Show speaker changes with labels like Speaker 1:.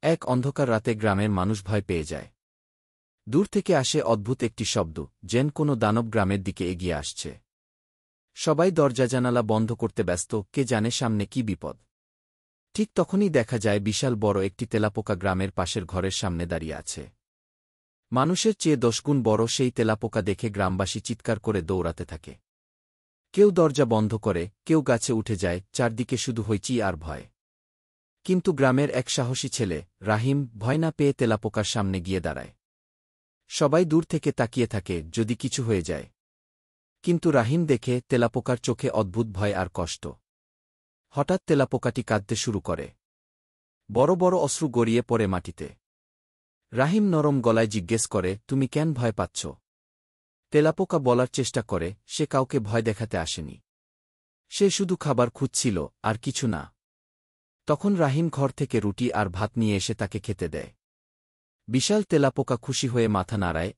Speaker 1: এক অন্ধকার রাতে গ্রামের মানুষ ভয় পেয়ে যায়। দূর থেকে আসে অদ্ভুত একটি শব্দ, যেন কোনো দানব গ্রামের দিকে এগিয়ে আসছে। সবাই দরজা জানালা বন্ধ করতে ব্যস্ত, কে জানে সামনে কি বিপদ। ঠিক তখনই দেখা যায় বিশাল বড় একটি তেলাপোকা গ্রামের পাশের ঘরের সামনে দাঁড়িয়ে আছে। মানুষের চেয়ে 10 গুণ বড় সেই তেলাপোকা দেখে গ্রামবাসী চিৎকার করে দৌড়াতে থাকে। কেউ দরজা বন্ধ করে, কেউ গাছে উঠে যায়, চারদিকে শুধু হইচই আর ভয়। কিন্তু গ্রামের এক সাহসী ছেলে, রাহিম, ভয় না পেয়ে তেলাপোকার সামনে গিয়ে দাঁড়ায়। সবাই দূর থেকে তাকিয়ে থাকে, যদি কিছু হয়ে যায়। কিন্তু রাহিম দেখে তেলাপোকার চোখে অদ্ভুত ভয় আর কষ্ট। হঠাৎ তেলাপোকাটি কাঁদতে শুরু করে। বড় বড় অশ্রু গড়িয়ে পড়ে মাটিতে। রাহিম নরম গলায় জিজ্ঞেস করে, তুমি কেন ভয় পাচ্ছ? তেলাপোকা বলার চেষ্টা করে, সে কাউকে ভয় দেখাতে আসেনি। সে শুধু খাবার খুঁজছিল, আর কিছু না। তখন রাহিম ঘর থেকে রুটি আর ভাত নিয়ে এসে তাকে খেতে দেয়। বিশাল তেলাপোকা খুশি হয়ে মাথা নাড়ায়,